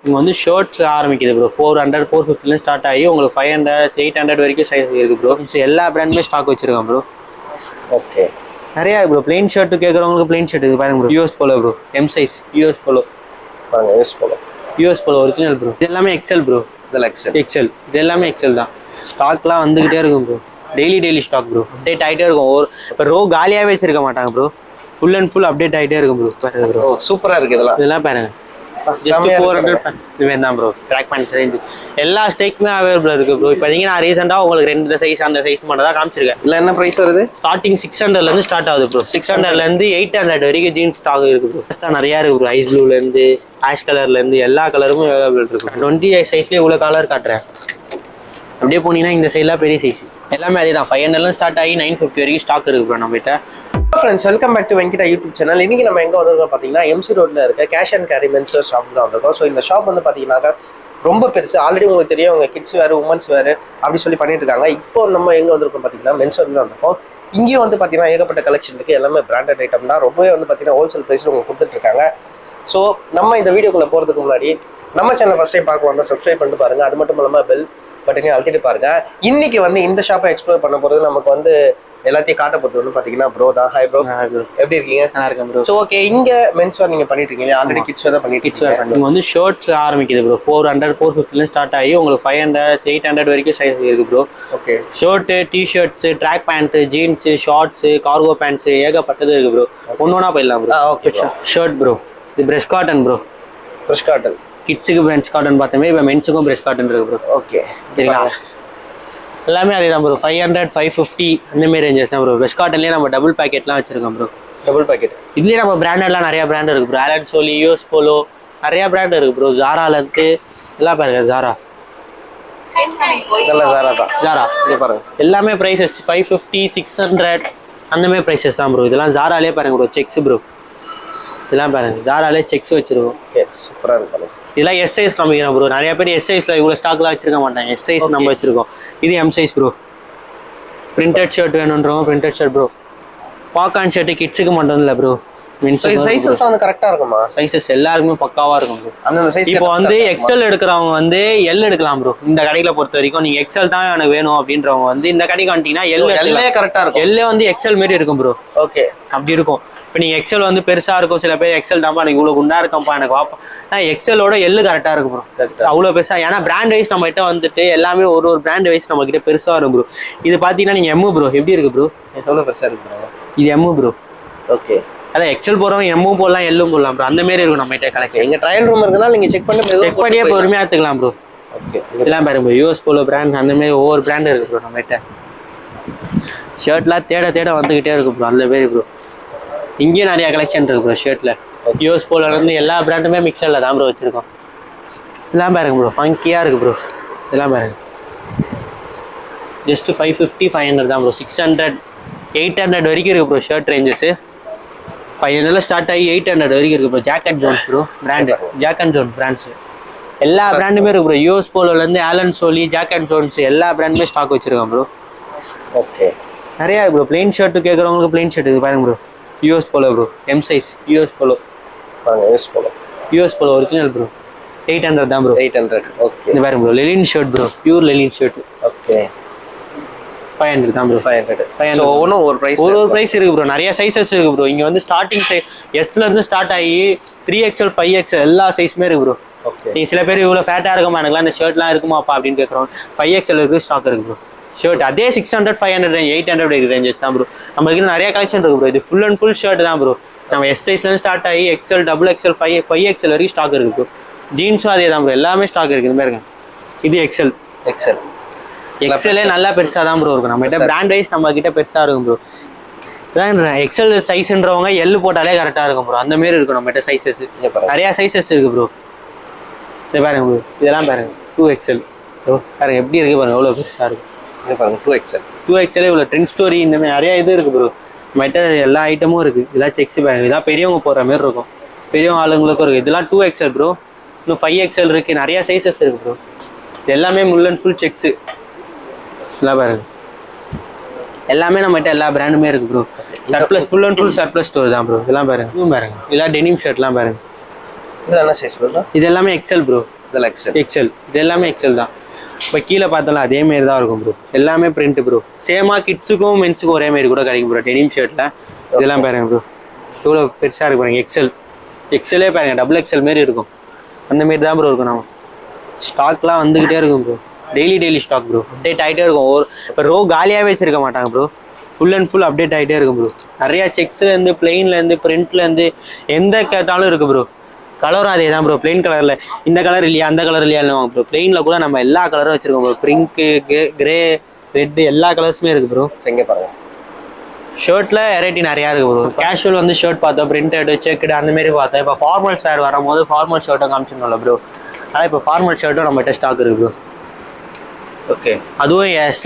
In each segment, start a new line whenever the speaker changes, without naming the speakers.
இங்கே வந்து ஷர்ட்ஸ் ஆரம்பிக்குது ப்ரோ. 400 450 ஸ்டார்ட் ஆகி உங்களுக்கு 500 800 வரைக்கும் சைஸ் இருக்குது ப்ரோ. எல்லா பிராண்டுமே ஸ்டாக் வச்சிருக்கோம் ப்ரோ.
ஓகே,
நிறையா ப்ரோ. பிளெயின் ஷர்ட் கேட்குறவங்களுக்கு பிளெயின் ஷர்ட் இது பாருங்க bro. US Polo bro, M size US Polo
பாருங்க. US Polo
original bro. இது எல்லாமே எக்ஸல் ப்ரோ.
இதெல்லாம்
எக்ஸல். இது எல்லாமே எக்ஸல் தான். ஸ்டாக்லாம் வந்துகிட்டே இருக்கும் bro. Daily stock bro. Update ஆகிட்டே இருக்கும். இப்போ ரோ காலியாகவே வச்சிருக்க மாட்டாங்க bro. Full and full update ஆகிட்டே இருக்கும் ப்ரோ.
ப்ரோ சூப்பராக இருக்குது இதெல்லாம்
பாருங்க. ஜஸ்ட் 400 இது வேண்டாம் ப்ரோ. ட்ராக் பேண்ட்ஸ் ரேஞ்ச் எல்லா ஸ்டேக்குமே அவைலபிள் இருக்குது ப்ரோ. இப்போ நான் ரீசெண்டாக உங்களுக்கு 2 சைஸ் அந்த சைஸ் மட்டும் தான் காமிச்சிருக்கேன்.
இல்லை என்ன ப்ரைஸ் வருது?
ஸ்டார்டிங் 600லேருந்து ஸ்டார்ட் ஆகுது ப்ரோ. 600லேருந்து 800 வரைக்கும் ஜீன்ஸ் ஸ்டாக் இருக்குது ப்ரோ. ஃபஸ்ட்டாக நிறையா இருக்குது ப்ரோ. ஐஸ் ப்ளூலேருந்து ஆஷ் கலர்லேருந்து எல்லா கலருமே அவைலபிள் இருக்குது. 20 சைஸ்லேயே இவ்வளோ கலர் காட்டுறேன். அப்படியே போனீங்கன்னா இந்த சைட்லாம் பெரிய சைஸ் எல்லாமே அதே தான். 500லேருந்து ஸ்டார்ட் ஆகி 950 வரைக்கும் ஸ்டாக் இருக்குது ப்ரோ நம்மகிட்ட.
Friends, welcome back to Venkata YouTube channel. இன்னைக்கு நம்ம எங்கே வந்திருக்கோம் பார்த்தீங்கன்னா எம்சி ரோட்ல இருக்க cash and carry menswear shop தான் வந்திருக்கோம். ஸோ இந்த ஷாப் வந்து பார்த்தீங்கன்னா ரொம்ப பெருசு. ஆல்ரெடி உங்களுக்கு தெரியும், அவங்க கிட்ஸ் வேறு உமன்ஸ் வேறு அப்படி சொல்லி பண்ணிட்டு இருக்காங்க. இப்போ நம்ம எங்கே வந்திருக்கோம் பார்த்தீங்கன்னா மென்ஸ்வேர் தான் வந்திருக்கோம். இங்கேயும் வந்து பார்த்தீங்கன்னா ஏகப்பட்ட கலெக்ஷன் இருக்குது. எல்லாமே பிராண்டட் ஐட்டம் தான். ரொம்பவே வந்து பார்த்தீங்கன்னா ஹோல்சேல் ப்ரைஸில் உங்களுக்கு கொடுத்துட்டு இருக்காங்க. ஸோ நம்ம இந்த வீடியோக்குள்ளே போகிறதுக்கு முன்னாடி நம்ம சேனல் ஃபஸ்ட் டைம் பார்க்க வந்தால் சப்ஸ்கிரைப் பண்ணிட்டு பாருங்கள். அது மட்டும் இல்லாமல் பெல் பட்டனையும் அழுத்திட்டு பாருங்க. இன்னைக்கு வந்து இந்த ஷாப்பை எக்ஸ்ப்ளோர் பண்ண போகிறது நமக்கு வந்து எல்லாத்தையும் காட்டப்பட்டு பார்த்தீங்கன்னா ப்ரோ தான். ஹாய் ப்ரோ, எப்படி இருக்கீங்க?
நல்லா இருக்கேன் ப்ரோ.
ஸோ ஓகே, இங்கே மென்ஸ் வேர் நீங்கள் பண்ணிட்டு இருக்கீங்க. ஆல்ரெடி கிட்ஸ் வேர் தான் பண்ணிட்டு
இங்கே வந்து ஷர்ட்ஸ் ஆரம்பிக்குது ப்ரோ. 400 450 ஸ்டார்ட் ஆகி உங்களுக்கு 500 800 வரைக்கும் சைஸ் இருக்குது bro.
Okay,
shirt, t-shirts, track pant, jeans, shorts, cargo pants ஏகப்பட்டது இருக்குது ப்ரோ. ஒன்றா போயிடலாம் ப்ரோ.
Okay,
shirt bro. இது fresh cotton bro.
Fresh cotton.
கிட்ஸுக்கு பிரஷ் காட்டன் பார்த்தோமே, இப்போ மென்ஸுக்கும் பிரஷ் காட்டன் இருக்குது ப்ரோ.
ஓகே,
சரிங்களா? எல்லாமே அதே தான் ப்ரோ. 500 550 அந்தமாரி ரேஞ்சஸ் தான் ப்ரோ. வெஸ்ட் காட்டன்லேயே நம்ம டபுள் பேக்கெட்லாம் வச்சிருக்கோம் ப்ரோ.
Double packet.
இதுலேயே நம்ம பிராண்டட்லாம் நிறையா பிராண்ட் இருக்குது bro. Allen Solly, US polo நிறையா பிராண்ட் இருக்குது ப்ரோ. ஜாராலேருந்து எல்லாம் பாருங்க. ஜாரா
ஜாரா இது பாருங்க.
எல்லாமே ப்ரைஸஸ் 550 600 அந்தமாரி ப்ரைஸஸ் தான் ப்ரோ. இதெல்லாம் ஜாராலே பாருங்க ப்ரோ. Sex bro. இதெல்லாம் பாருங்க. ஜாராலே செக்ஸ் வச்சிருக்கோம்.
ஓகே, சூப்பராக இருக்கு.
இதெல்லாம் எஸ் சைஸ் காமிக்கிறோம் ப்ரோ. நிறைய பேர் எஸ் சைஸில் இவ்வளோ ஸ்டாக்லாம் வச்சிருக்க மாட்டாங்க. எஸ் சைஸ் நம்ம வச்சிருக்கோம். இது M size bro. Printed shirt வேணுன்றவங்க printed shirt bro. Bagan shirt கிட்ஸுக்கு மட்டும் இல்லை ப்ரோ.
சைஸஸ் வந்து கரெக்டாக இருக்குமா?
சைஸஸ் எல்லாருக்குமே பக்காவாக இருக்கும் ப்ரோ.
அந்த சைஸ்
இப்போ வந்து எக்ஸல் எடுக்கிறவங்க வந்து எல் எடுக்கலாம் ப்ரோ. இந்த கடையில் பொறுத்த வரைக்கும் நீங்கள் எக்ஸல் தான் எனக்கு வேணும் அப்படின்றவங்க வந்து இந்த கடைக்கு வந்துட்டீங்கன்னா
எல்லே கரெக்டாக இருக்கும்.
எல்லே வந்து எக்ஸல் மாரி இருக்கும் ப்ரோ.
ஓகே,
அப்படி இருக்கும். இப்போ நீங்கள் எக்ஸல் வந்து பெருசாக இருக்கும். சில பேர் எக்ஸல் தான்ப்பா எனக்கு இவ்வளோ குண்டா இருக்கம்ப்பா எனக்கு வாப்பா. எக்ஸலோட எல்லு கரெக்டாக இருக்கும் ப்ரோ. அவ்வளோ பெருசாக. ஏன்னா பிராண்ட் வைஸ் நம்ம கிட்ட வந்துட்டு எல்லாமே ஒரு பிராண்ட் வைஸ் நம்ம கிட்ட பெருசாக இருக்கும் ப்ரோ. இது பார்த்தீங்கன்னா நீங்கள் எம்மு ப்ரோ. எப்படி இருக்கு ப்ரோ?
எவ்வளோ பெருசாக இருக்கு ப்ரோ.
இது எம்மு ப்ரோ.
ஓகே,
அதான் எக்ஸல் போகிறவங்க எம்மும் போடலாம் எல்லும் போடலாம் ப்ரோ. அந்த மாரி இருக்கும் நம்ம கிட்ட கலெக்ஷன்.
எங்கள் ட்ரையல் ரூம் இருக்குன்னா நீங்கள் செக் பண்ணியே
பொறுமையாக எடுத்துக்கலாம் ப்ரோ.
ஓகே,
இதெல்லாம் பாருங்க ப்ரோ. யூஎஸ் போலோ பிராண்ட் அந்த மாதிரி ஒவ்வொரு பிராண்ட் இருக்கு ப்ரோ நம்ம கிட்ட. ஷர்ட்லாம் தேட வந்துகிட்டே இருக்கு ப்ரோ. அந்த மாரி ப்ரோ. இங்கேயும் நிறைய கலெக்ஷன் இருக்கு ப்ரோ ஷர்ட்ல. யூஎஸ் போலோலேருந்து எல்லா பிராண்டுமே மிக்சரில் தான் ப்ரோ வச்சிருக்கோம். இதெல்லாம் பாருங்க ப்ரோ. ஃபங்கியாக இருக்கு ப்ரோ. இதெல்லாம் பாருங்க. ஜஸ்ட் 550 500 தான் ப்ரோ. 600 800 வரைக்கும் இருக்கு ப்ரோ. ஷர்ட் ரேஞ்சஸ் 500 ஸ்டார்ட் ஆகி 800 வரைக்கும் இருக்கு bro. Jack and Jones bro brand. Jack and Jones brands எல்லா பிராண்டுமே இருக்கு ப்ரோ. யூஎஸ் போலோலேருந்து Allen Solly, Jack and Jones எல்லா பிராண்டுமே ஸ்டாக் வச்சிருக்கோம் ப்ரோ.
ஓகே,
நிறையா இருக்கு ப்ரோ. பிளெயின் ஷர்ட்டு கேட்குறவங்களுக்கு பிளெயின் ஷர்ட் இது பாருங்க bro. US Polo bro. M size US Polo
பாருங்க.
US Polo original bro. 800 தான் ப்ரோ.
800. ஓகே,
இது பாருங்க bro. Linen shirt bro. Pure linen shirt.
Okay,
500 தான் ப்ரோ.
500. ஸோ ஒரு
ப்ரைஸ் இருக்கு ப்ரோ. நிறைய சைஸஸ் இருக்கு ப்ரோ. இங்கே வந்து ஸ்டார்டிங் சைஸ் எஸ்லேருந்து ஸ்டார்ட் ஆகி 3XL 5XL எல்லா சைஸுமே இருக்கு ப்ரோ.
ஓகே,
நீங்கள் சில பேர் இவ்வளோ ஃபேட்டாக இருக்குமா எனக்குலாம் இந்த ஷர்ட்லாம் இருக்குமாப்பா அப்படின்னு கேட்குறோம். 5XL இருக்கு ஸ்டாக் இருக்கு ப்ரோ. ஷர்ட் அதே 600 500 800 ரேஞ்சஸ் தான் ப்ரோ. நம்மளுக்கு நிறைய கலெக்ஷன் இருக்கு ப்ரோ. இது ஃபுல் அண்ட் ஃபுல் ஷர்ட் தான் ப்ரோ. நம்ம எஸ் சைஸ்லேருந்து ஸ்டார்ட் ஆகி எக்ஸல் டபுள் எக்ஸல் 5XL வரைக்கும் ஸ்டாக் இருக்கு ப்ரோ. ஜீன்ஸும் அதே தான் ப்ரோ. எல்லாமே ஸ்டாக் இருக்கு. இந்த மாதிரி இருக்கு. இது எக்ஸலே நல்லா பெருசாக தான் ப்ரோ இருக்கும். நம்ம கிட்ட பிராண்ட் வைஸ் நம்ம கிட்ட பெருசாக இருக்கும் ப்ரோ. இதான் எக்ஸல் சைஸ்ன்றவங்க எல்லு போட்டாலே கரெக்டாக இருக்கும் ப்ரோ. அந்த மாரி இருக்கும் நம்ம கிட்ட சைஸஸ். நிறையா சைஸஸ் இருக்கு ப்ரோ. இதை பாருங்க ப்ரோ. இதெல்லாம் பாருங்க 2XL ப்ரோ. பாருங்க எப்படி இருக்கு பாருங்க. எவ்வளோ பெருசாக இருக்கும்.
இது பாருங்க
2XL இவ்வளோ ட்ரெண்ட் ஸ்டோரி இந்த மாதிரி நிறையா இது இருக்கு ப்ரோ. நம்மகிட்ட எல்லா ஐட்டமும் இருக்கு. இதெல்லாம் செக்ஸ் பாருங்க. இதெல்லாம் பெரியவங்க போடுற மாதிரி இருக்கும். பெரியவங்க ஆளுங்களுக்கும் இருக்கு. இதெல்லாம் 2XL ப்ரோ. இன்னும் 5XL இருக்கு. நிறையா சைஸஸ் இருக்கு ப்ரோ. இது எல்லாமே முல் அண்ட் ஃபுல் செக்ஸு. இதெல்லாம் பாருங்க. எல்லாமே நம்மகிட்ட எல்லா பிராண்டுமே இருக்கு bro. Surplus full and full surplus store தான் ப்ரோ. இதெல்லாம் பாருங்க. இதெல்லாம் டெனிம் ஷர்ட்லாம் பாருங்க.
இதில் என்ன சைஸ் ப்ரோ?
இது எல்லாமே எக்ஸல் ப்ரோ.
இதெல்லாம் எக்ஸல்.
எக்ஸல் இது எல்லாமே எக்ஸல் தான். இப்போ கீழே பார்த்தாலும் அதே மாரி தான் இருக்கும் ப்ரோ. எல்லாமே பிரிண்ட் ப்ரோ. சேமாக கிட்ஸுக்கும் மென்ஸுக்கும் ஒரே மாரி கூட கிடைக்கும் ப்ரோ. டெனிம் ஷர்ட்டில் இதெல்லாம் பாருங்க ப்ரோ, எவ்வளோ பெருசாக இருக்கு பாருங்க. எக்ஸலே பாருங்க, டபுள் எக்ஸல் மாரி இருக்கும். அந்த மாரி தான் ப்ரோ இருக்கும். நம்ம ஸ்டாக்லாம் வந்துக்கிட்டே இருக்கும் bro. Daily stock bro. Update ஆகிட்டே இருக்கும். இப்போ ரோ காலியாகவே வச்சிருக்க மாட்டாங்க bro. Full and full update ஆகிட்டே இருக்கும் ப்ரோ. நிறையா செக்ஸ்லேருந்து பிளெயின்லேருந்து பிரிண்ட்லேருந்து எந்த கேட்டாலும் இருக்குது ப்ரோ. கலரும் அதே தான் ப்ரோ. பிளெயின் கலரில் இந்த கலர் இல்லையா அந்த கலர் இல்லையா ப்ரோ. பிளெயினில் கூட நம்ம எல்லா கலரும் வச்சுருக்கோம் ப்ரோ. பிங்க்கு, கிரே, ரெட்டு எல்லா கலர்ஸுமே இருக்குது ப்ரோ.
எங்கே பாருங்க.
ஷர்ட்டில் வெரைட்டி நிறையா இருக்குது ப்ரோ. கேஷுவல் வந்து ஷர்ட் பார்த்தோம், பிரிண்டடு, செக்குடு அந்தமாரி பார்த்தோம். இப்போ ஃபார்மல்ஸ் வேர் வரும்போது ஃபார்மல் ஷர்ட்டும் காமிச்சிருந்தோம்ல ப்ரோ. ஆனால் இப்போ ஃபார்மல் ஷர்ட்டும் நம்மகிட்ட ஸ்டாக் இருக்குது ப்ரோ.
ஓகே.
அதுவும் எஸ்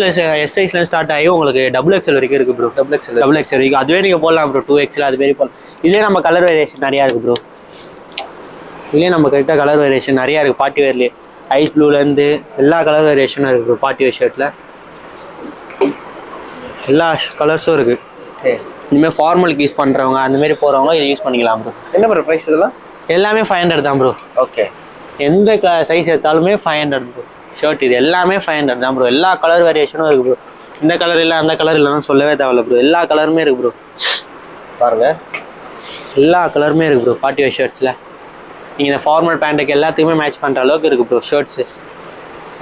சைஸ்ல ஸ்டார்ட் ஆகி உங்களுக்கு டபுள் எக்ஸல் வரைக்கும் இருக்குது ப்ரோ. டபுள் எக்ஸல் வரைக்கும் அதுவே நீங்கள் போடலாம் ப்ரோ. 2XL அதுமாரி போடலாம். இதே நம்ம கலர் வேரியேஷன் நிறையா இருக்குது ப்ரோ. இதுலேயே நம்ம கரெக்டாக கலர் வேரியேஷன் நிறையா இருக்குது. பார்ட்டி வேர்லேயே ஐஸ் ப்ளூலேருந்து எல்லா கலர் வேரியேஷனும் இருக்குது ப்ரோ. பார்ட்டி வேர் ஷர்ட்டில் எல்லா கலர்ஸும் இருக்குது.
ஓகே.
இனிமேல் ஃபார்மலுக்கு யூஸ் பண்ணுறவங்க அந்தமாரி போகிறவங்க இதை யூஸ் பண்ணிக்கலாம் ப்ரோ.
என்ன ப்ரோ ப்ரைஸ் இதெல்லாம்?
எல்லாமே 500 தான் ப்ரோ.
ஓகே.
எந்த சைஸ் எடுத்தாலுமே 500 ப்ரோ. ஷர்ட் இது எல்லாமே 500 தான் ப்ரோ. எல்லா கலர் வேரியேஷனும் இருக்குது ப்ரோ. இந்த கலர் இல்லை அந்த கலர் இல்லைன்னா சொல்லவே தேவையில்ல ப்ரோ. எல்லா கலருமே இருக்குது ப்ரோ.
பாருங்கள்,
எல்லா கலருமே இருக்குது ப்ரோ. பார்ட்டி வேர் ஷர்ட்ஸில் நீங்கள் இந்த ஃபார்மல் பேண்ட்டுக்கு எல்லாத்துக்குமே மேட்ச் பண்ணுற அளவுக்கு இருக்குது ப்ரோ. ஷர்ட்ஸு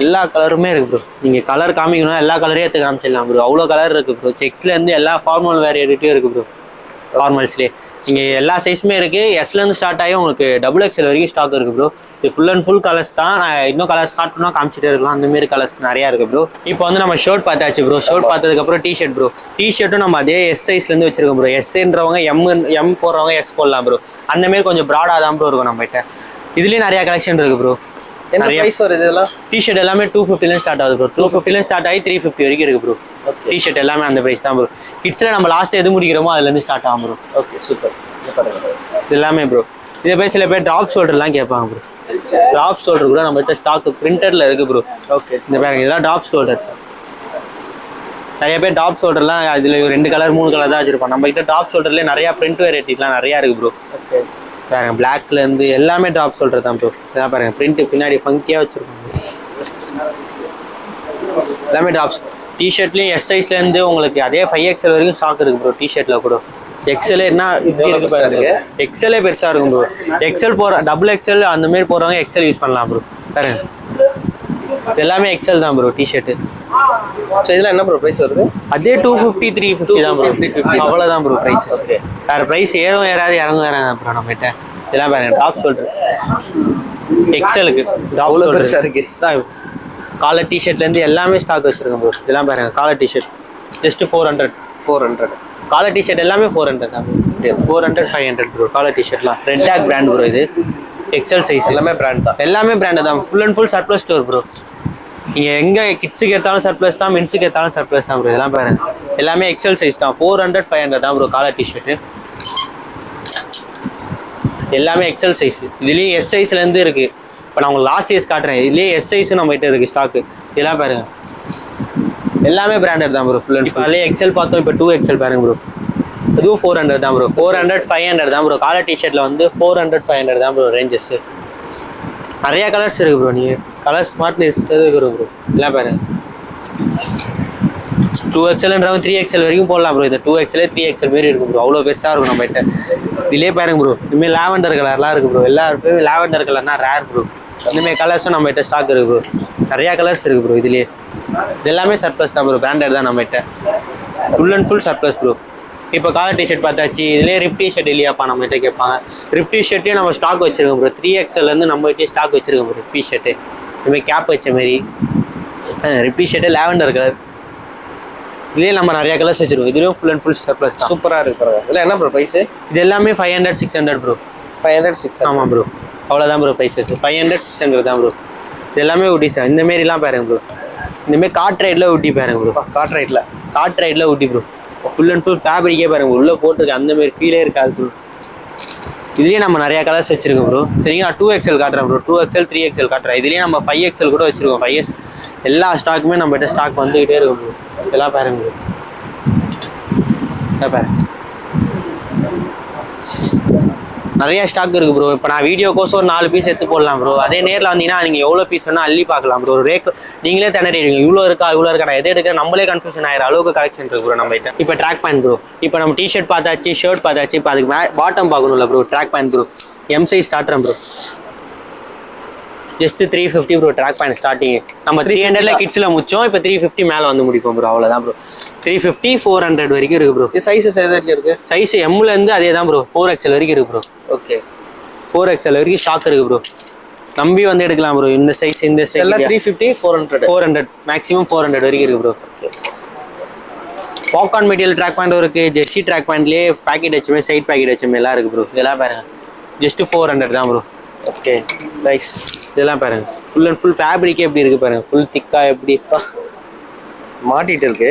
எல்லா கலருமே இருக்குது ப்ரோ. நீங்கள் கலர் காமிக்கணும் எல்லா கலரையும் எடுத்து காமிச்சிடலாம் ப்ரோ. அவ்வளோ கலர் இருக்குது ப்ரோ. செக்ஸ்லேருந்து எல்லா ஃபார்மல் வேரியேட்டியும் இருக்குது ப்ரோ. ஃபார்மல்ஸ்லேயே நீங்கள் எல்லா சைஸுமே இருக்குது. எஸ்லேருந்து ஸ்டார்ட் ஆகி உங்களுக்கு டபுள் எக்ஸல் வரைக்கும் ஸ்டாக் இருக்குது ப்ரோ. இது ஃபுல் அண்ட் ஃபுல் கலர்ஸ் தான். நான் இன்னும் கலர் ஸ்டார்ட் பண்ணால் காமிச்சிட்டே இருக்கலாம். அந்தமாரி கலர்ஸ் நிறையா இருக்குது ப்ரோ. இப்போ வந்து நம்ம ஷர்ட் பார்த்தாச்சு ப்ரோ. ஷர்ட் பார்த்ததுக்கப்புறம் டிஷர்ட் ப்ரோ. டிஷர்ட்டும் நம்ம அதே எஸ் சைஸ்லேருந்து வச்சிருக்கோம் ப்ரோ. எஸ்ன்றவங்க எம் போடுறவங்க எஸ் போடலாம் ப்ரோ. அந்தமாரி கொஞ்சம் ப்ராடாக தான் ப்ரோ இருக்கும் நம்மகிட்ட. இதுலேயும் நிறையா கலெக்ஷன் இருக்குது ப்ரோ.
நிறைய ப்ரைஸ் வருது இதெல்லாம்?
டிஷர்ட் எல்லாமே 250 ஸ்டார்ட் ஆகுது ப்ரோ. 250 ஸ்டார்ட் ஆகி 350 வரைக்கும் இருக்குது ப்ரோ. டிஷர்ட் எல்லாமே அந்த ப்ரைஸ் தான் ப்ரோ. கிட்ஸில் நம்ம லாஸ்ட் எது முடிக்கிறோமோ அதுலேருந்து ஸ்டார்ட் ஆகும் ப்ரோ.
Okay, super.
இது எல்லாமே ப்ரோ. இதை போய் சில பேர் ட்ராப் ஷோல்டர்லாம் கேட்பாங்க ப்ரோ. ட்ராப் ஷோல்டர் கூட நம்மகிட்ட ஸ்டாக் பிரிண்டரில் இருக்குது ப்ரோ.
ஓகே. இந்த
பாருங்க இதெல்லாம் ட்ராப் ஷோல்டர். நிறைய பேர் ட்ராப் ஷோல்டர்லாம் அதில் 2 கலர் 3 கலர் தான் வச்சுருப்பாங்க. நம்மகிட்ட ட்ராப் ஷோல்டர்லேயே நிறையா பிரிண்ட் வெரைட்டிலாம் நிறையா இருக்குது ப்ரோ.
ஓகே.
பாருங்க பிளாக்லேருந்து எல்லாமே ட்ராப் ஷோல்டர் தான் ப்ரோ. இதான் பாருங்க பிரிண்ட் பின்னாடி ஃபங்கியாக வச்சுருப்பாங்க. எல்லாமே ட்ராப்ஸ். டிஷர்ட்லேயும் எஸ் சைஸ்லேருந்து உங்களுக்கு அதே 5XL வரைக்கும் ஸ்டாக் இருக்குது ப்ரோ. டிஷர்ட்டில் கூட எக்ஸலே என்ன இப்படி இருக்கு பாருங்க. எக்ஸலே பெருசாக இருக்கும் ப்ரோ. எக்ஸல் போகிற டபுள் எக்ஸல் அந்தமாரி போகிறவங்க எக்ஸல் யூஸ் பண்ணலாம் ப்ரோ. பாருங்க எல்லாமே எக்ஸல் தான் ப்ரோ டிஷர்ட்டு.
ஸோ இதெல்லாம் என்ன ப்ரோ ப்ரைஸ் வருது?
அதே 250 350 தான் ப்ரோ. 350 அவ்வளோதான் ப்ரோ ப்ரைஸ். ஓகே. வேறு ப்ரைஸ் ஏறும் ஏறாது இறங்கும் ப்ரோ நம்மகிட்ட. இதெல்லாம் பாருங்க டாப் ஷோல்டர் எக்ஸலுக்கு
அவ்வளோ பெருசாக இருக்குது
தான். காலர் டிஷர்ட்லேருந்து எல்லாமே ஸ்டாக் வச்சுருக்கேன் ப்ரோ. இதெல்லாம் பாருங்க collar t-shirt just 400. Collar t-shirt எல்லாமே 400 தான் ப்ரோ. 400 500 ப்ரோ. காலர் டிஷர்ட்லாம் ரெட் டேக் பிராண்ட் ப்ரோ. இது எக்ஸல் சைஸ் எல்லாமே பிராண்ட் தான். எல்லாமே பிராண்டு தான். Full and full surplus store bro. நீங்கள் எங்கே கிட்ஸுக்கு எடுத்தாலும் சர்ப்ளஸ் தான், மென்ஸுக்கு எடுத்தாலும் சர்ப்ளஸ் தான் ப்ரோ. இதெல்லாம் பாருங்க எல்லாமே எக்ஸல் சைஸ் தான். 400 500 தான் ப்ரோ காலர் டிஷர்ட்டு. எல்லாமே எக்ஸல் சைஸ். இதுலேயும் எஸ் சைஸ்லேருந்து இருக்குது. இப்போ நான் உங்களுக்கு லாஸ்ட் சைஸ் காட்டுறேன். இதுலேயே எஸ் சைஸும் நம்மகிட்ட இருக்குது ஸ்டாக்கு. இதெல்லாம் பாருங்க எல்லாமே பிராண்டட் தான் ப்ரோ. ஃபுல் அண்ட் ஃபுல் அதிலே எக்ஸல் பார்த்தோம். இப்போ 2XL பாருங்க ப்ரோ. அதுவும் 400 தான் ப்ரோ. 400 500 தான் ப்ரோ. காலர் டிஷர்ட்டில் வந்து 400 500 தான் ப்ரோ ரேஞ்சஸ்ஸு. நிறையா கலர்ஸ் இருக்குது ப்ரோ. நீங்கள் கலர்ஸ் ஸ்மார்ட் லிஸ்ட் இருக்குது ப்ரோ. எல்லாம் பாருங்க 2XLன்றவங்க 3XL வரைக்கும் போடலாம் ப்ரோ. இது 2XL 3XL மாரி இருக்கும் ப்ரோ. அவ்வளோ பெருசாக இருக்கும் நம்மகிட்ட. இதிலே பாருங்க ப்ரோ. இனிமேல் லாவெண்டர் கலர்லாம் இருக்குது ப்ரோ. எல்லாருக்குமே லாவெண்டர் கலர்னா ரேர் ப்ரோ. இந்தமாரி கலர்ஸும் நம்மகிட்ட ஸ்டாக் இருக்குது ப்ரோ. நிறையா கலர்ஸ் இருக்குது ப்ரோ. இதுலேயே இது எல்லாமே சர்ப்ளஸ் தான் ப்ரோ. பிராண்டட் தான் நம்மகிட்ட. Full and full surplus bro. இப்போ காலர் டிஷர்ட் பார்த்தாச்சு. இதுலேயே ரிப் டிஷர்ட் இல்லையாப்பா நம்மகிட்ட கேட்பாங்க. ரிப் டிஷர்ட்டையும் நம்ம ஸ்டாக் வச்சுருக்கோம் ப்ரோ. 3XLலேருந்து நம்மகிட்டே ஸ்டாக் வச்சுருக்கோம் ப்ரோ. டிஷர்ட்டு இதுமாதிரி கேப் வச்ச மாரி ரிப் டிஷர்ட்டு லாவெண்டர் கலர். இதுலேயே நம்ம நிறையா கலர்ஸ் வச்சுருக்கோம். இதுலேயும் ஃபுல் அண்ட் ஃபுல் சர்ப்ளஸ் தான்.
சூப்பராக இருக்குது ப்ரோ. இல்லை என்ன ப்ரோ ப்ரைஸு?
இது எல்லாமே 500 600 ப்ரோ.
500 600
ஆமாம் ப்ரோ. அவ்வளோதான் ப்ரோ ப்ரைஸஸ். 500 600 தான் ப்ரோ. இது எல்லாமே ஊட்டி சார். இந்தமாரிலாம் பாருங்க ப்ரோ. இந்தமாரி காட் ரைடில் ஊட்டி பாருங்க ப்ரோ. காட் ரைடில் Ooty bro. Full and full ஃபேப்ரிக்கே பாருங்க உள்ளே போட்டிருக்கு. அந்தமாரி ஃபீலே இருக்காது ப்ரோ. இதுலேயே நம்ம நிறையா கலர்ஸ் வச்சுருக்கோம் ப்ரோ. சரிங்க நான் 2XL காட்டுறேன் ப்ரோ. 2XL 3XL காட்டுறேன். இதுலேயே நம்ம 5XL கூட வச்சுருக்கோம். 5S எல்லா ஸ்டாக்குமே நம்மகிட்ட ஸ்டாக் வந்துக்கிட்டே இருக்கும் ப்ரோ. இதெல்லாம் பாருங்க ப்ரோ. இதை பாருங்க நிறைய ஸ்டாக் இருக்கு ப்ரோ. இப்போ நான் வீடியோக்கோசம் ஒரு 4 பீஸ் எடுத்து போடலாம் ப்ரோ. அதே நேரில் வந்தீங்கன்னா நீங்கள் எவ்வளோ பீஸ் வேணால் அள்ளி பார்க்கலாம் ப்ரோ. ஒரு ரேக் நீங்களே திணறிடுவீங்க, இவ்வளோ இருக்கா நான் எது எடுக்க நம்மளே கன்ஃபியூஷன் ஆகிற அளவுக்கு கலெக்ஷன் இருக்கு ப்ரோ நம்ம கிட்ட. இப்போ ட்ராக் பேண்ட் ப்ரோ. இப்போ நம்ம டிஷர்ட் பார்த்தாச்சு, ஷர்ட் பார்த்தாச்சு, இப்போ அதுக்கு பாட்டம் பார்க்கணும்ல bro. Track pant bro, M size ஸ்டார்ட்றேன் bro. Just 350 bro track pant starting. நம்ம 300ல கிட்ஸில் முடிச்சோம், இப்போ 350 மேலே வந்து முடிப்போம் ப்ரோ. அவ்வளோதான் ப்ரோ. 350 400 வரைக்கும் இருக்கு ப்ரோ.
சைஸஸ் எது வரைக்கும் இருக்கு?
சைஸ் எம்லேருந்து அதே தான் ப்ரோ, 4XL வரைக்கும் இருக்கு ப்ரோ.
ஓகே,
4XL வரைக்கும் ஸ்டாக் இருக்கு ப்ரோ. நம்பி வந்து எடுக்கலாம் ப்ரோ. இந்த சைஸ்
எல்லாம் 350 400
மேக்ஸிமம் 400 வரைக்கும் இருக்கு bro.
Okay,
popcorn material track pant இருக்கு. ஜெர்சி ட்ராக் பேண்ட்லேயே பேக்கெட் வச்சுமே சைட் பேக்கெட் வச்சுமே எல்லாம் இருக்கு ப்ரோ. இதெல்லாம் பாருங்க, ஜஸ்ட் 400 தான் ப்ரோ.
Okay, nice.
இதெல்லாம் பாருங்க, ஃபுல் அண்ட் ஃபுல் ஃபேப்ரிக்கே எப்படி இருக்கு பாருங்க, ஃபுல் திக்கா எப்படி
மாட்டிட்டு இருக்கு.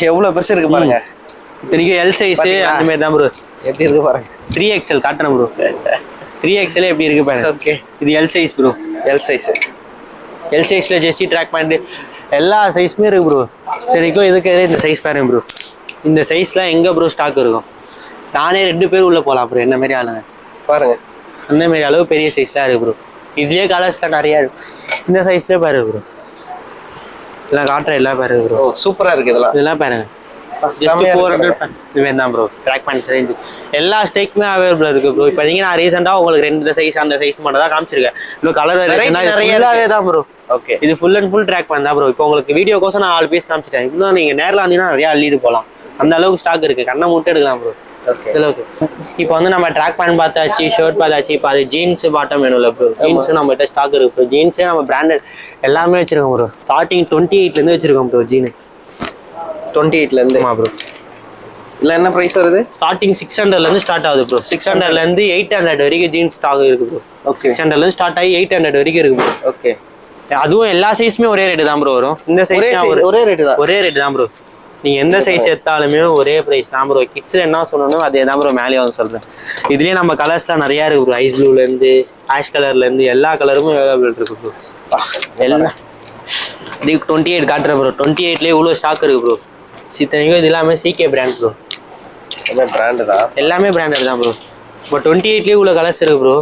எவ்வளவு பெருசு இருக்கு பாருங்க.
இத்தனைக்கும் எல் சைஸ் அந்த மாதிரி தான் ப்ரோ.
எப்படி இருக்கு பாருங்க.
3XL காட்டணும் ப்ரோ. 3XL எப்படி இருக்கு பாருங்க.
ஓகே,
இது L size bro.
L size.
L சைஸ்ல ஜெர்சி ட்ராக் பேண்ட் எல்லா சைஸுமே இருக்கு ப்ரோ. இத்தனைக்கும் இதுக்கு இந்த சைஸ் பாருங்க ப்ரோ. இந்த சைஸ்லாம் எங்க ப்ரோ ஸ்டாக் இருக்கும்? நானே 2 பேர் உள்ள போகலாம் ப்ரோ. என்ன மாதிரி ஆளுங்க
பாருங்க,
அந்த மாதிரி அளவு பெரிய சைஸ்லாம் இருக்கு ப்ரோ. இதுலயே கலர்ஸ்லாம் நிறைய இருக்கு. இந்த சைஸ்ல பாருங்க ப்ரோ. இதெல்லாம் காட்டுற எல்லாம் பாருங்க ப்ரோ.
சூப்பரா இருக்கு இதெல்லாம்.
இதெல்லாம் பாருங்க, ஜஸ்ட் 400 இது தான் ப்ரோ. ட்ராக் பேண்ட்ஸ் ரேஞ்ச் எல்லா ஸ்டைக்குமே அவைலபிள் இருக்கு ப்ரோ. இப்போ நான் ரீசெண்டாக உங்களுக்கு 2 சைஸ் அந்த சைஸ் மட்டும் தான் காமிச்சிருக்கேன். இன்னும் கலர் நிறையவே தான் ப்ரோ.
ஓகே,
இது full and full track pant தான் ப்ரோ. இப்போ உங்களுக்கு வீடியோக்கோசம் நான் 4 பீஸ் காமிச்சிட்டேன். இன்னும் நீங்கள் நேரில் வந்தீங்கன்னா நிறையா அள்ளிட்டு போகலாம். அந்த அளவுக்கு ஸ்டாக் இருக்கு. கண்ணை மூட்டை எடுக்கலாம் ப்ரோ. அளவுக்கு இப்போ வந்து நம்ம ட்ராக் பேண்ட் பார்த்தாச்சு, ஷர்ட் பார்த்தாச்சு. இப்போ அது ஜீன்ஸ் பாட்டம் வேணும்ல ப்ரோ. ஜீன்ஸ் நம்ம கிட்ட ஸ்டாக் இருக்கு ப்ரோ. ஜீன்ஸே நம்ம பிராண்டட் எல்லாமே வச்சிருக்கோம் ப்ரோ. ஸ்டார்டிங் 28லேருந்து வச்சிருக்கோம் ப்ரோ. ஜீன்
28லேருந்து.
ஆமாம் ப்ரோ.
இல்லை என்ன ப்ரைஸ் வருது?
ஸ்டார்டிங் 600லேருந்து ஸ்டார்ட் ஆகுது ப்ரோ. 600லேருந்து 800 வரைக்கும் ஜீன்ஸ் ஸ்டாக் இருக்கு ப்ரோ.
ஓகே,
600லேருந்து ஸ்டார்ட் ஆகி 800 வரைக்கும் இருக்கு ப்ரோ.
ஓகே,
அதுவும் எல்லா சைஸுமே ஒரே ரேட்டு தான் ப்ரோ வரும். இந்த சைஸ்
ஒரே ரேட்டு தான்.
ஒரே ரேட்டு தான் ப்ரோ. நீங்க எந்த சைஸ் எடுத்தாலுமே ஒரே பிரைஸ் தான் ப்ரோ. கிட்ஸ்ல என்ன சொல்லணும் அதே தான் ப்ரோ. மேலே வந்து சொல்றேன். இதுலயே நம்ம கலர்ஸ்லாம் நிறைய இருக்கு ப்ரோ. ஐஸ் ப்ளூல இருந்து ஆஷ் கலர்ல இருந்து எல்லா கலருமே அவைலபிள் இருக்கு ப்ரோ. எல்லாம் 28 காட்டுற ப்ரோ. 28லேயே இவ்வளோ ஸ்டாக் இருக்கு ப்ரோ. இத்தனைக்கும் இது எல்லாமே சிகே பிராண்ட் ப்ரோ.
பிராண்டு தான்,
எல்லாமே பிராண்டட் தான் ப்ரோ. இப்போ 28லேயே இவ்வளோ கலர்ஸ் இருக்கு ப்ரோ.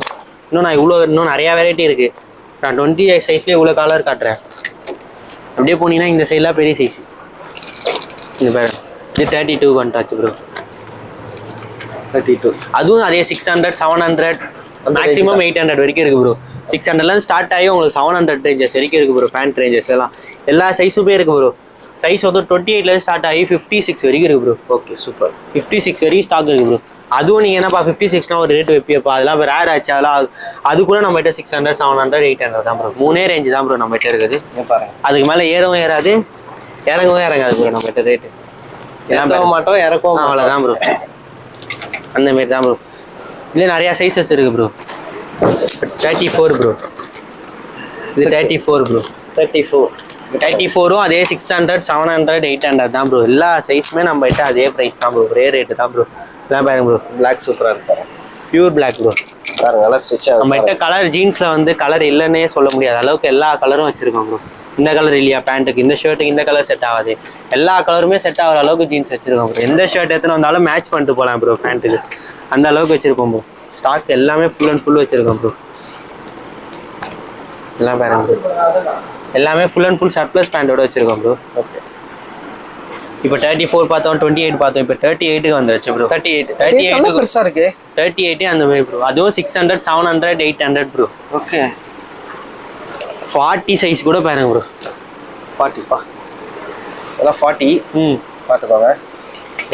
இன்னும் நிறைய வெரைட்டி இருக்கு. நான் 28 சைஸ்லேயே இவ்வளோ கலர் காட்டுறேன். அப்படியே போனீங்கன்னா இந்த சைட்லாம் பெரிய சைஸ். இது பாருங்க, இது 32 வந்துட்டாச்சு ப்ரோ.
32.
அதுவும் அதே 600 700 மேக்ஸிமம் 800 வரைக்கும் இருக்கு ப்ரோ. 600லேருந்து ஸ்டார்ட் ஆகி உங்களுக்கு 700 ரேஞ்சஸ் வரைக்கும் இருக்கு ப்ரோ. பேண்ட் ரேஞ்சஸ் எல்லாம் எல்லா சைஸுமே இருக்கு ப்ரோ. சைஸ் வந்து 28லேருந்து ஸ்டார்ட் ஆகி 56 வரைக்கும் இருக்கு ப்ரோ.
Okay, super.
56 வரைக்கும் ஸ்டாக் இருக்கு ப்ரோ. அதுவும் நீங்கள் என்னப்பா 56லாம் ஒரு ரேட் வைப்பியப்பா, அதெல்லாம் ரேர் ஆச்சு. அதெல்லாம் அது கூட நம்ம கிட்ட 600 700 800 தான் ப்ரோ. 3 ரேஞ்சு தான் ப்ரோ நம்ம கிட்ட இருக்குது.
பாருங்க,
அதுக்கு மேலே ஏறவும் ஏறாது, இறங்கவும் இறங்காது ப்ரோ நம்ம கிட்ட ரேட்டு.
இறக்கவும் மாட்டோம், இறக்கவும்
அவ்வளோதான் ப்ரோ. அந்த மாரி தான் ப்ரோ. இல்லை நிறையா சைஸஸ் இருக்கு ப்ரோ. 34 ப்ரோ. இது 34 ப்ரோ. 34ம் அதே 600 700 800 தான் ப்ரோ. எல்லா சைஸுமே நம்ம கிட்ட அதே ப்ரைஸ் தான் ப்ரோ. ஒரே ரேட்டு தான் ப்ரோ. இதான் பாருங்க ப்ரோ.
பிளாக் சூப்பராக இருக்கு.
Pure black bro.
பாருங்க, நல்லா ஸ்டிச் ஆகும்.
நம்ம கிட்ட கலர் ஜீன்ஸில் வந்து கலர் இல்லைன்னே சொல்ல முடியாது அளவுக்கு எல்லா கலரும் வச்சிருக்கோம் ப்ரோ. இந்த கலர் இல்லையா பேண்ட்டுக்கு, இந்த ஷர்ட்டுக்கு இந்த கலர் செட் ஆகாது. எல்லா கலருமே செட் ஆகிற அளவுக்கு ஜீன்ஸ் வச்சிருக்கோம் ப்ரோ. எந்த ஷர்ட் எடுத்துன்னு வந்தாலும் மேட்ச் பண்ணிட்டு போகலாம் ப்ரோ பேண்ட்டுக்கு. அந்த அளவுக்கு வச்சிருக்கோம் ப்ரோ. ஸ்டாக் எல்லாமே ஃபுல் அண்ட் ஃபுல் வச்சிருக்கோம் ப்ரோ. எல்லாம் பாருங்க ப்ரோ. எல்லாமே ஃபுல் அண்ட் ஃபுல் சர்ப்ளஸ் பேண்டோட வச்சிருக்கோம் ப்ரோ.
ஓகே,
இப்போ 34 பார்த்தோம், 28 பார்த்தோம், இப்போ 38க்கு வந்துருச்சு ப்ரோ. 38
பெருசா இருக்கு.
38 அந்த மாதிரி ப்ரோ. அதுவும் 600 700 800 ப்ரோ.
ஓகே,
40 சைஸ் கூட பாருங்க ப்ரோ.
40 பா. அதெல்லாம் 40. பார்த்துக்கோங்க.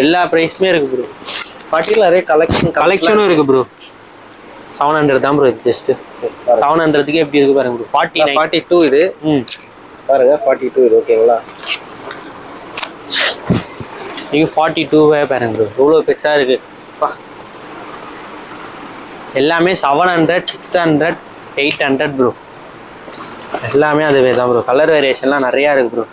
எல்லா ப்ரைஸுமே இருக்கு ப்ரோ.
40ல நிறைய
கலெக்ஷனும் இருக்கு ப்ரோ. 700 தான் ப்ரோ. இது ஜஸ்ட் 700க்கு எப்படி இருக்கு பாருங்க ப்ரோ.
42 இது. பாருங்க 42 இது. ஓகேங்களா?
நீங்க 42 பாருங்க ப்ரோ. எவ்வளோ பெருசாக இருக்கு. எல்லாமே 700 600 800 ப்ரோ. எல்லாமே அதுவே தான் ப்ரோ. கலர் வேரியேஷன்லாம் நிறையா இருக்கு ப்ரோ.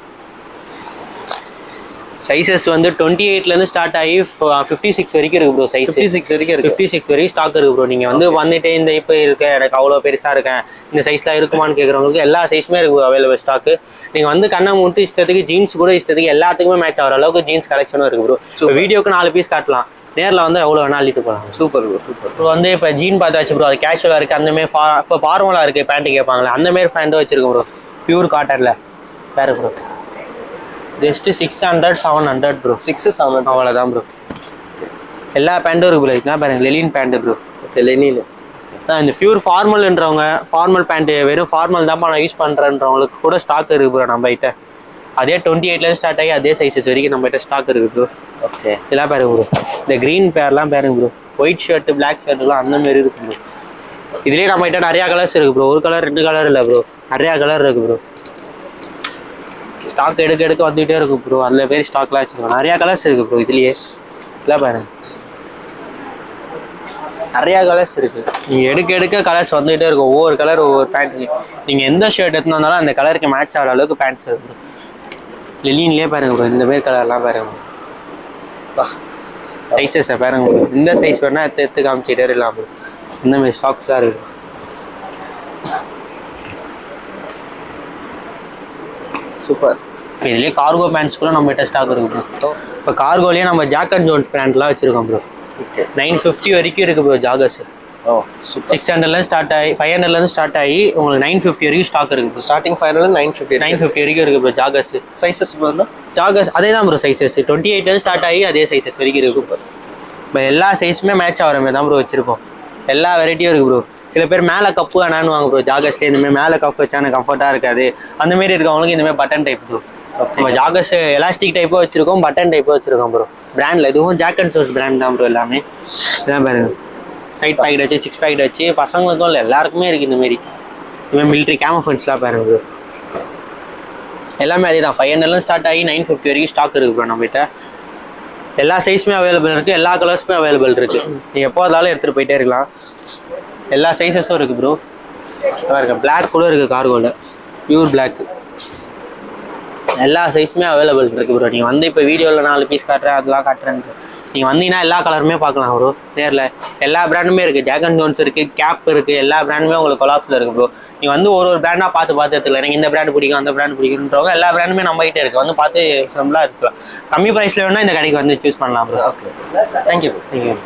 சைஸஸ் வந்து 28லேருந்து ஸ்டார்ட் ஆகி 56 வரைக்கும் இருக்கு ப்ரோ. சைஸ்
56 வரைக்கும் இருக்கு.
56 வரைக்கும் ஸ்டாக் இருக்கு ப்ரோ. நீங்கள் வந்து வந்துட்டு இந்த இப்போ இருக்கு எனக்கு அவ்வளோ பெருசாக இருக்கேன் இந்த சைஸ்லாம் இருக்குமான்னு கேட்குறவங்களுக்கு எல்லா சைஸுமே இருக்கு அவைலபிள் ஸ்டாக்கு. நீங்கள் வந்து கண்ணை மூட்டு இஷ்டத்துக்கு ஜீன்ஸ் கூட இஷ்டத்துக்கு எல்லாத்துக்குமே மேட்ச் ஆகிற அளவுக்கு ஜீன்ஸ் கலெக்ஷனும் இருக்கு ப்ரோ. ஸோ வீடியோக்கு 4 பீஸ் காட்டலாம். நேரில் வந்து எவ்வளோ வேணா அள்ளிட்டு போகலாம்.
Super bro super.
இப்போ வந்து இப்போ ஜீன் பார்த்தாச்சு ப்ரோ, அது கேஷுவலாக இருக்குது. அந்தமாரி இப்போ ஃபார்மலாக இருக்குது பேண்ட்டு கேட்பாங்களே அந்தமாரி பேண்ட்டும் வச்சிருக்கோம் ப்ரோ, பியூர் காட்டனில் வேறு ப்ரோ. Just 600 700 bro.
6-7
அவ்வளோதான் ப்ரோ. எல்லா பேண்ட்டும் இருக்குது ப்ரோ. இதுதான் பாருங்க லெலின் பேண்ட்டு ப்ரோ.
Okay Lenin.
இந்த பியூர் ஃபார்மல்ன்றவங்க, ஃபார்மல் பேண்ட்டு வெறும் ஃபார்மல் தான் நான் யூஸ் பண்ணுறேன்றவங்களுக்கு கூட ஸ்டாக் இருக்குது ப்ரோ நம்ம கிட்ட. அதே 28 ஸ்டார்ட் ஆகி அதே சைஸஸ் வரைக்கும் நம்ம கிட்ட ஸ்டாக் இருக்குது ப்ரோ.
ஓகே
இதெல்லாம் பாருங்க ப்ரோ, இந்த க்ரீன் பேர்லாம் பாருங்க ப்ரோ, ஒயிட் ஷர்ட்டு பிளாக் ஷர்ட்டுலாம் அந்த மாதிரி இருக்கு ப்ரோ. இதுலேயே நம்ம கிட்ட நிறையா கலர்ஸ் இருக்குது ப்ரோ. ஒரு கலர் 2 கலர் இல்லை ப்ரோ, நிறையா கலர் இருக்குது ப்ரோ. ஸ்டாக் எடுக்க வந்துகிட்டே இருக்கும் ப்ரோ. அதில் பேர் ஸ்டாக்லாம் வச்சுருக்கோம். நிறையா கலர்ஸ் இருக்குது ப்ரோ இதுலேயே. இதெல்லாம் பாருங்க, நிறையா கலர்ஸ் இருக்குது. நீங்கள் எடுக்க கலர்ஸ் வந்துகிட்டே இருக்கும். ஒவ்வொரு கலர் ஒவ்வொரு பேண்ட். நீங்கள் எந்த ஷர்ட் எடுத்துன்னு வந்தாலும் அந்த கலருக்கு மேட்ச் ஆகிற அளவுக்கு பேண்ட்ஸ் இருக்குது. லெலின்லேயே பாருங்க ப்ரோ, இந்த மாதிரி கலர்லாம் பாருங்க ப்ரோ. சைஸஸை பாருங்க ப்ரோ, இந்த சைஸ் வேணால் எடுத்து காமிச்சிட்டே இருக்கலாம் ப்ரோ. இந்த மாதிரி ஸ்டாக்ஸ்லாம் இருக்குது.
சூப்பர்.
இதுலேயே கார்கோ பேண்ட்ஸ் கூட நம்ம கிட்ட ஸ்டாக் இருக்குது ப்ரோ. இப்போ கார்கோலேயே நம்ம ஜாக் அண்ட் ஜோன்ஸ் பேண்ட்லாம் வச்சுருக்கோம் ப்ரோ.
ஓகே
950 வரைக்கும் இருக்குது ப்ரோ ஜாகர்ஸ்.
ஓ சூப்பர்.
600 ஸ்டார்ட் ஆகி 500 ஸ்டார்ட் ஆகி உங்களுக்கு 950 வரைக்கும் ஸ்டாக் இருக்குது.
ஸ்டார்டிங் ஃபைனல் 950
வரைக்கும் இருக்குது bro joggers.
Sizes bro.
Joggers அதே தான் ப்ரோ சைஸஸ் 28 ஸ்டார்ட் ஆகி அதே சைஸஸ் வரைக்கும் இருக்குது.
சூப்பர்.
இப்போ எல்லா சைஸுமே மேட்ச் ஆகிற மாதிரி தான் ப்ரோ வச்சுருக்கோம். எல்லா வெரைட்டியும் இருக்குது ப்ரோ. சில பேர் மேலே கப்பு வேணான்னு வாங்க ப்ரோ. ஜாகர்ஸ்லேயே இந்தமாதிரி மேலே கப் வச்சா எனக்கு கம்ஃபர்ட்டாக இருக்காது, அந்தமாரி இருக்கவங்களுக்கு இந்தமாதிரி பட்டன் டைப் ப்ரோ. நம்ம ஜாகர்ஸ் எலாஸ்டிக் டைப்பும் வச்சுருக்கோம், பட்டன் டைப்பும் வச்சுருக்கோம் ப்ரோ. பிராண்டில் இதுவும் ஜாக் அண்ட் ஜோன்ஸ் பிராண்ட் தான் ப்ரோ எல்லாமே. இதான் பாருங்க, சைட் பாக்கெட் வச்சு 6 பாக்கெட் வச்சு பசங்களுக்கும் இல்லை எல்லாருக்குமே இருக்குது இந்தமாரி. இதுமாதிரி மிலிட்ரி கேமஃபன்ஸ்லாம் பாருங்க ப்ரோ. எல்லாமே அதே தான். 500 ஸ்டார்ட் ஆகி 950 வரைக்கும் ஸ்டாக் இருக்குது ப்ரோ நம்மகிட்ட. எல்லா சைஸுமே அவைலபிள் இருக்குது, எல்லா கலர்ஸுமே அவைலபிள் இருக்குது. நீங்கள் எப்போ இருந்தாலும் எடுத்துகிட்டு போயிட்டே இருக்கலாம். எல்லா சைஸஸும் இருக்குது ப்ரோ. இருக்குது பிளாக் கூட இருக்குது கார்கோவில், பியூர் பிளாக். எல்லா சைஸுமே அவைலபிள் இருக்குது ப்ரோ. நீங்கள் வந்து இப்போ வீடியோவில் 4 பீஸ் காட்டுறேன் அதெல்லாம் காட்டுறேன். நீங்கள் வந்தீங்கன்னா எல்லா கலருமே பார்க்கலாம் ப்ரோ நேரில். எல்லா பிராண்டுமே இருக்குது. ஜாக் அண்ட் ஜோன்ஸ் இருக்குது, கேப் இருக்குது, எல்லா பிராண்டுமே உங்களுக்கு கொலாப்ஸில் இருக்குது ப்ரோ. நீங்கள் வந்து ஒரு பிராண்டாக பார்த்து எடுத்துக்கலாம். எனக்கு இந்த பிராண்டு பிடிக்கும் அந்த பிராண்டு பிடிக்குன்றவங்க எல்லா பிராண்டுமே நம்ம கிட்டே இருக்குது. வந்து பார்த்து சிம்பிளாக எடுத்துக்கலாம். கம்மி ப்ரைஸில் வேணால் இந்த கடைக்கு வந்து சூஸ் பண்ணலாம் ப்ரோ.
Okay thank you.
தேங்க்யூ.